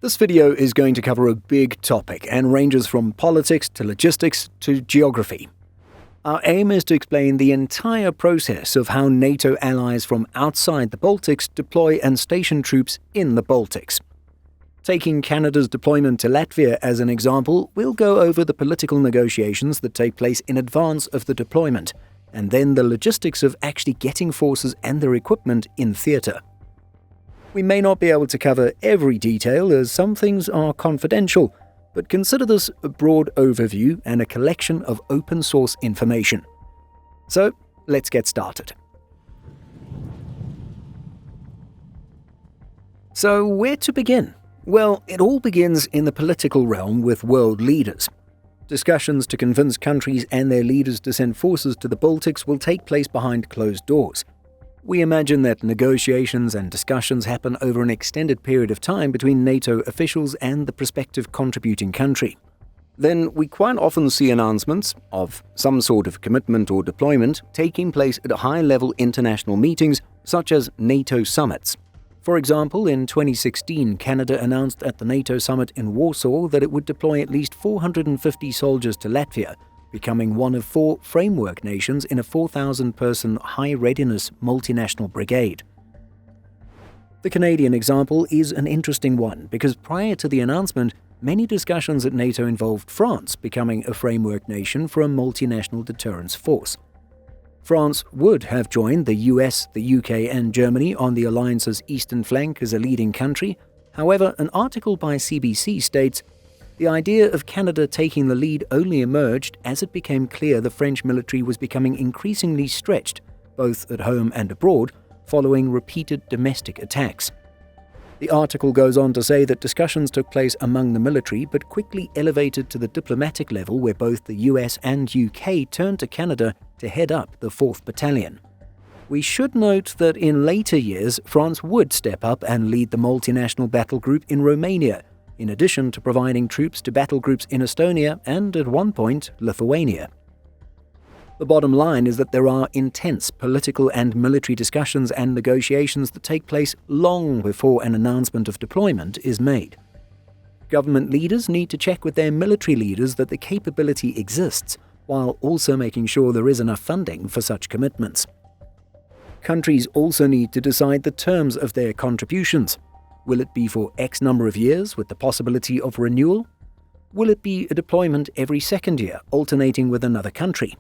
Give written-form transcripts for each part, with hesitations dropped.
This video is going to cover a big topic and ranges from politics to logistics to geography. Our aim is to explain the entire process of how NATO allies from outside the Baltics deploy and station troops in the Baltics. Taking Canada's deployment to Latvia as an example, we'll go over the political negotiations that take place in advance of the deployment, and then the logistics of actually getting forces and their equipment in theatre. We may not be able to cover every detail as some things are confidential, but consider this a broad overview and a collection of open source information. So, let's get started. So, where to begin? Well, it all begins in the political realm with world leaders. Discussions to convince countries and their leaders to send forces to the Baltics will take place behind closed doors. We imagine that negotiations and discussions happen over an extended period of time between NATO officials and the prospective contributing country. Then we quite often see announcements of some sort of commitment or deployment taking place at high-level international meetings such as NATO summits. For example, in 2016, Canada announced at the NATO summit in Warsaw that it would deploy at least 450 soldiers to Latvia, becoming one of 4 framework nations in a 4,000-person high-readiness multinational brigade. The Canadian example is an interesting one because prior to the announcement, many discussions at NATO involved France becoming a framework nation for a multinational deterrence force. France would have joined the US, the UK and Germany on the alliance's eastern flank as a leading country. However, an article by CBC states, "The idea of Canada taking the lead only emerged as it became clear the French military was becoming increasingly stretched, both at home and abroad, following repeated domestic attacks." The article goes on to say that discussions took place among the military but quickly elevated to the diplomatic level where both the US and UK turned to Canada to head up the 4th Battalion. We should note that in later years, France would step up and lead the multinational battle group in Romania, in addition to providing troops to battle groups in Estonia and, at one point, Lithuania. The bottom line is that there are intense political and military discussions and negotiations that take place long before an announcement of deployment is made. Government leaders need to check with their military leaders that the capability exists, while also making sure there is enough funding for such commitments. Countries also need to decide the terms of their contributions. Will it be for X number of years with the possibility of renewal? Will it be a deployment every second year, alternating with another country?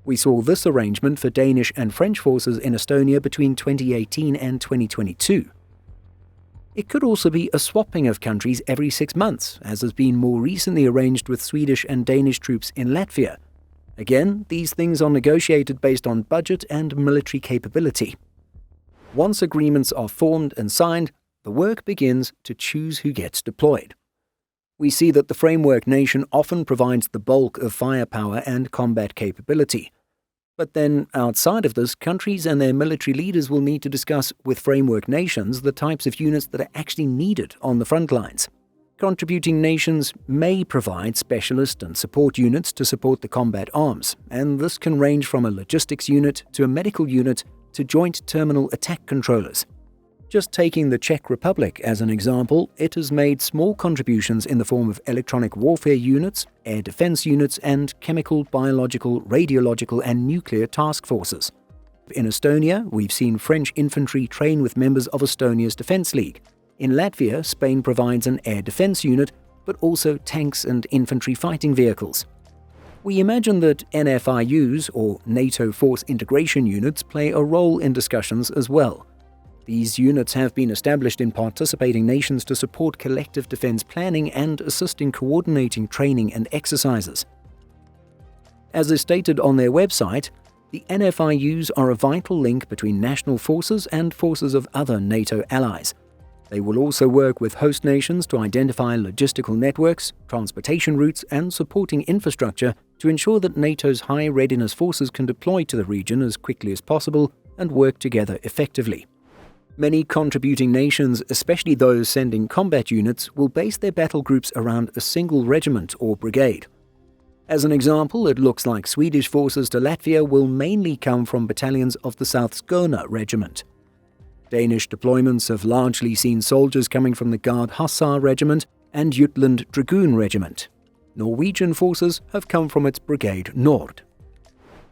We saw this arrangement for Danish and French forces in Estonia between 2018 and 2022. It could also be a swapping of countries every 6 months, as has been more recently arranged with Swedish and Danish troops in Latvia. Again, these things are negotiated based on budget and military capability. Once agreements are formed and signed, the work begins to choose who gets deployed. We see that the framework nation often provides the bulk of firepower and combat capability. But then, outside of this, countries and their military leaders will need to discuss with framework nations the types of units that are actually needed on the front lines. Contributing nations may provide specialist and support units to support the combat arms, and this can range from a logistics unit to a medical unit to joint terminal attack controllers. Just taking the Czech Republic as an example, it has made small contributions in the form of electronic warfare units, air defense units, and chemical, biological, radiological, and nuclear task forces. In Estonia, we've seen French infantry train with members of Estonia's Defense League. In Latvia, Spain provides an air defense unit, but also tanks and infantry fighting vehicles. We imagine that NFIUs, or NATO Force Integration Units, play a role in discussions as well. These units have been established in participating nations to support collective defense planning and assist in coordinating training and exercises. As is stated on their website, the NFIUs are a vital link between national forces and forces of other NATO allies. They will also work with host nations to identify logistical networks, transportation routes, and supporting infrastructure to ensure that NATO's high readiness forces can deploy to the region as quickly as possible and work together effectively. Many contributing nations, especially those sending combat units, will base their battle groups around a single regiment or brigade. As an example, it looks like Swedish forces to Latvia will mainly come from battalions of the South Skåne Regiment. Danish deployments have largely seen soldiers coming from the Guard Hussar Regiment and Jutland Dragoon Regiment. Norwegian forces have come from its Brigade Nord.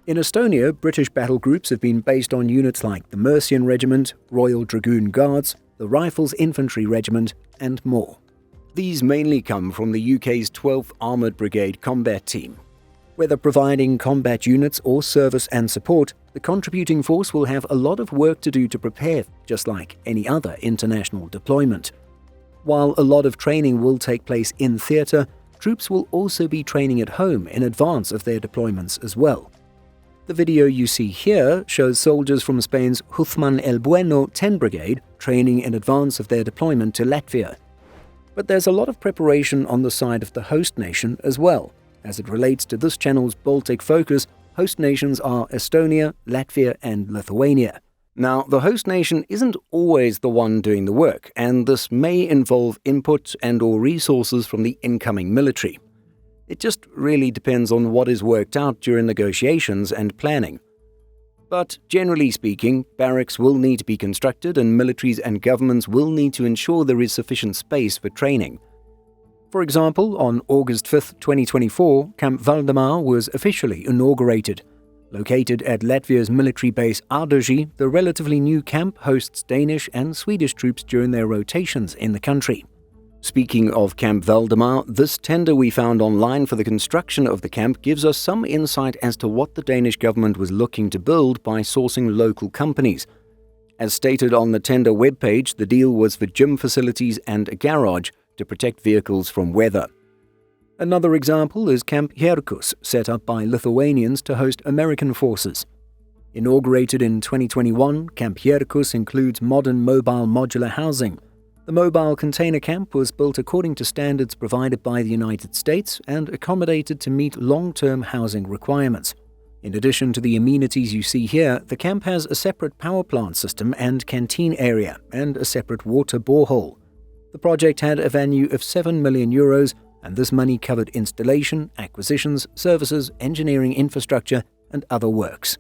In Estonia, British battle groups have been based on units like the Mercian Regiment, Royal Dragoon Guards, the Rifles Infantry Regiment, and more. These mainly come from the UK's 12th Armoured Brigade Combat Team. Whether providing combat units or service and support, the contributing force will have a lot of work to do to prepare, just like any other international deployment. While a lot of training will take place in theatre, troops will also be training at home in advance of their deployments as well. The video you see here shows soldiers from Spain's Guzmán el Bueno 10 Brigade training in advance of their deployment to Latvia. But there's a lot of preparation on the side of the host nation as well. As it relates to this channel's Baltic focus, host nations are Estonia, Latvia, and Lithuania. Now, the host nation isn't always the one doing the work, and this may involve input and/or resources from the incoming military. It just really depends on what is worked out during negotiations and planning. But generally speaking, barracks will need to be constructed and militaries and governments will need to ensure there is sufficient space for training. For example, on August 5, 2024, Camp Valdemar was officially inaugurated. Located at Latvia's military base Ādaži, the relatively new camp hosts Danish and Swedish troops during their rotations in the country. Speaking of Camp Valdemar, this tender we found online for the construction of the camp gives us some insight as to what the Danish government was looking to build by sourcing local companies. As stated on the tender webpage, the deal was for gym facilities and a garage to protect vehicles from weather. Another example is Camp Herkus, set up by Lithuanians to host American forces. Inaugurated in 2021, Camp Herkus includes modern mobile modular housing. The mobile container camp was built according to standards provided by the United States and accommodated to meet long-term housing requirements. In addition to the amenities you see here, the camp has a separate power plant system and canteen area, and a separate water borehole. The project had a value of €7 million, and this money covered installation, acquisitions, services, engineering infrastructure, and other works.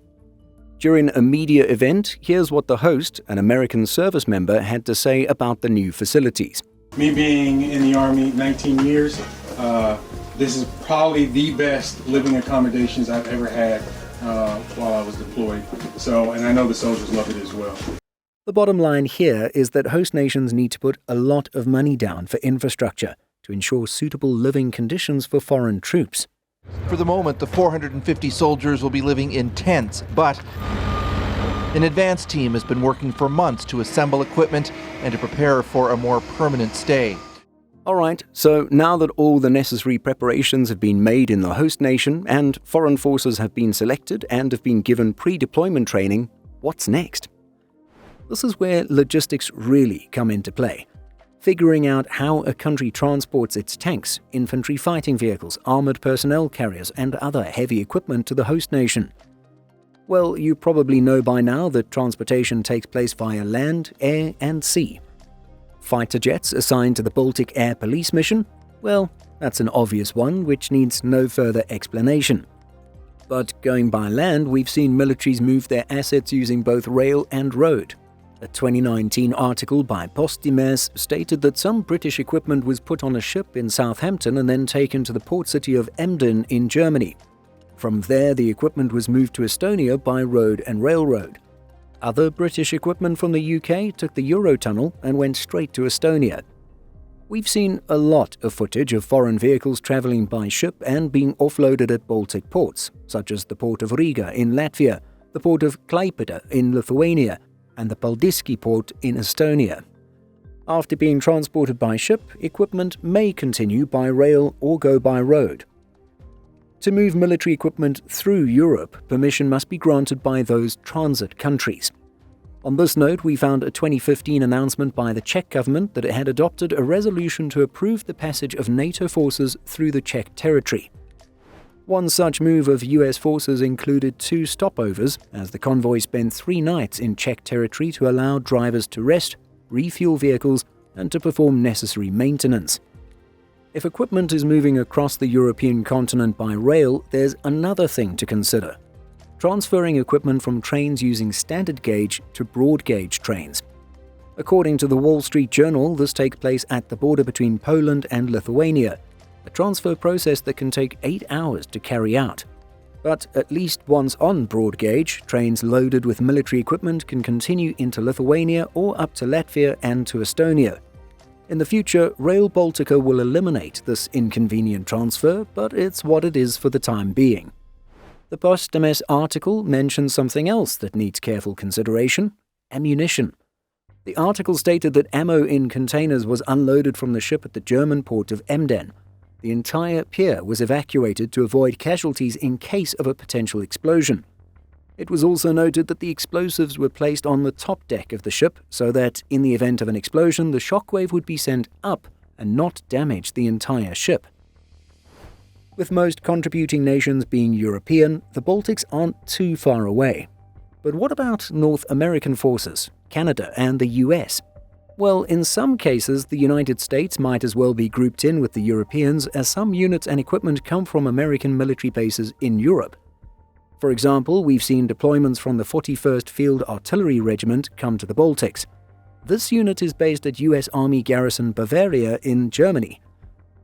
During a media event, here's what the host, an American service member, had to say about the new facilities. Me being in the Army 19 years, this is probably the best living accommodations I've ever had while I was deployed. And I know the soldiers love it as well. The bottom line here is that host nations need to put a lot of money down for infrastructure to ensure suitable living conditions for foreign troops. For the moment, the 450 soldiers will be living in tents, but an advance team has been working for months to assemble equipment and to prepare for a more permanent stay. Alright, so now that all the necessary preparations have been made in the host nation and foreign forces have been selected and have been given pre-deployment training, what's next? This is where logistics really come into play. Figuring out how a country transports its tanks, infantry fighting vehicles, armored personnel carriers, and other heavy equipment to the host nation. Well, you probably know by now that transportation takes place via land, air, and sea. Fighter jets assigned to the Baltic Air Police mission? Well, that's an obvious one which needs no further explanation. But going by land, we've seen militaries move their assets using both rail and road. A 2019 article by Postimees stated that some British equipment was put on a ship in Southampton and then taken to the port city of Emden in Germany. From there, the equipment was moved to Estonia by road and railroad. Other British equipment from the UK took the Eurotunnel and went straight to Estonia. We've seen a lot of footage of foreign vehicles travelling by ship and being offloaded at Baltic ports, such as the port of Riga in Latvia, the port of Klaipėda in Lithuania, and the Paldiski port in Estonia. After being transported by ship, equipment may continue by rail or go by road. To move military equipment through Europe, permission must be granted by those transit countries. On this note, we found a 2015 announcement by the Czech government that it had adopted a resolution to approve the passage of NATO forces through the Czech territory. One such move of US forces included 2 stopovers, as the convoy spent 3 nights in Czech territory to allow drivers to rest, refuel vehicles, and to perform necessary maintenance. If equipment is moving across the European continent by rail, there's another thing to consider: transferring equipment from trains using standard gauge to broad gauge trains. According to the Wall Street Journal, this takes place at the border between Poland and Lithuania, a transfer process that can take 8 hours to carry out. But at least once on broad gauge, trains loaded with military equipment can continue into Lithuania or up to Latvia and to Estonia. In the future, Rail Baltica will eliminate this inconvenient transfer, but it's what it is for the time being. The Post-MS article mentions something else that needs careful consideration: ammunition. The article stated that ammo in containers was unloaded from the ship at the German port of Emden. The entire pier was evacuated to avoid casualties in case of a potential explosion. It was also noted that the explosives were placed on the top deck of the ship so that, in the event of an explosion, the shockwave would be sent up and not damage the entire ship. With most contributing nations being European, the Baltics aren't too far away. But what about North American forces, Canada and the US? Well, in some cases, the United States might as well be grouped in with the Europeans, as some units and equipment come from American military bases in Europe. For example, we've seen deployments from the 41st Field Artillery Regiment come to the Baltics. This unit is based at US Army Garrison Bavaria in Germany.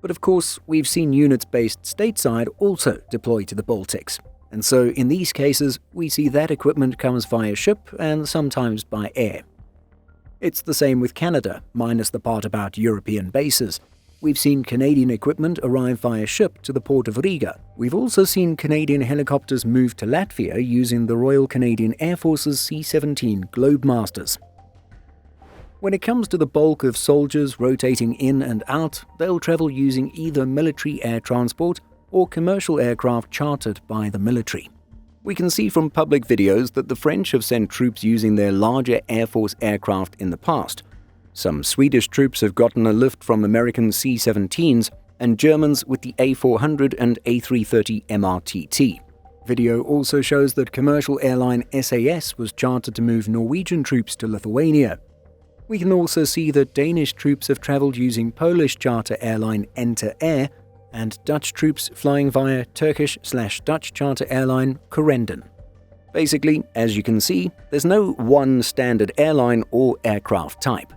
But of course, we've seen units based stateside also deploy to the Baltics. And so in these cases, we see that equipment comes via ship and sometimes by air. It's the same with Canada, minus the part about European bases. We've seen Canadian equipment arrive via ship to the port of Riga. We've also seen Canadian helicopters move to Latvia using the Royal Canadian Air Force's C-17 Globemasters. When it comes to the bulk of soldiers rotating in and out, they'll travel using either military air transport or commercial aircraft chartered by the military. We can see from public videos that the French have sent troops using their larger Air Force aircraft in the past. Some Swedish troops have gotten a lift from American C-17s, and Germans with the A400 and A330 MRTT. Video also shows that commercial airline SAS was chartered to move Norwegian troops to Lithuania. We can also see that Danish troops have traveled using Polish charter airline Enter Air, and Dutch troops flying via Turkish/Dutch charter airline Corendon. Basically, as you can see, there's no one standard airline or aircraft type.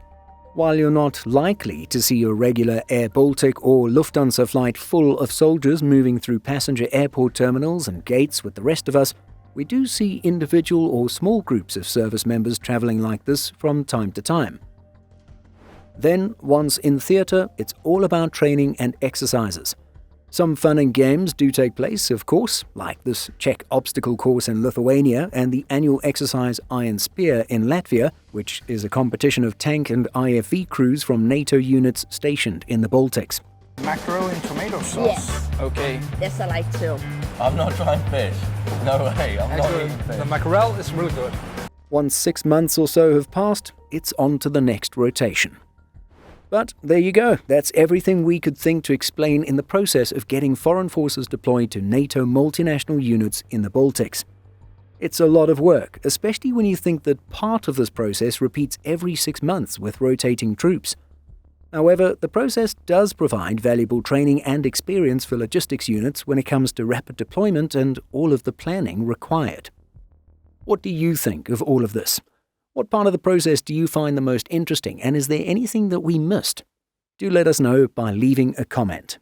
While you're not likely to see a regular Air Baltic or Lufthansa flight full of soldiers moving through passenger airport terminals and gates with the rest of us, we do see individual or small groups of service members traveling like this from time to time. Then, once in theatre, it's all about training and exercises. Some fun and games do take place, of course, like this Czech obstacle course in Lithuania and the annual exercise Iron Spear in Latvia, which is a competition of tank and IFV crews from NATO units stationed in the Baltics. Mackerel in tomato sauce? Yes. Okay. Yes, I like too. I'm not trying fish. No way, I'm not eating fish. The mackerel is really good. Once 6 months or so have passed, it's on to the next rotation. But there you go, that's everything we could think to explain in the process of getting foreign forces deployed to NATO multinational units in the Baltics. It's a lot of work, especially when you think that part of this process repeats every 6 months with rotating troops. However, the process does provide valuable training and experience for logistics units when it comes to rapid deployment and all of the planning required. What do you think of all of this? What part of the process do you find the most interesting, and is there anything that we missed? Do let us know by leaving a comment.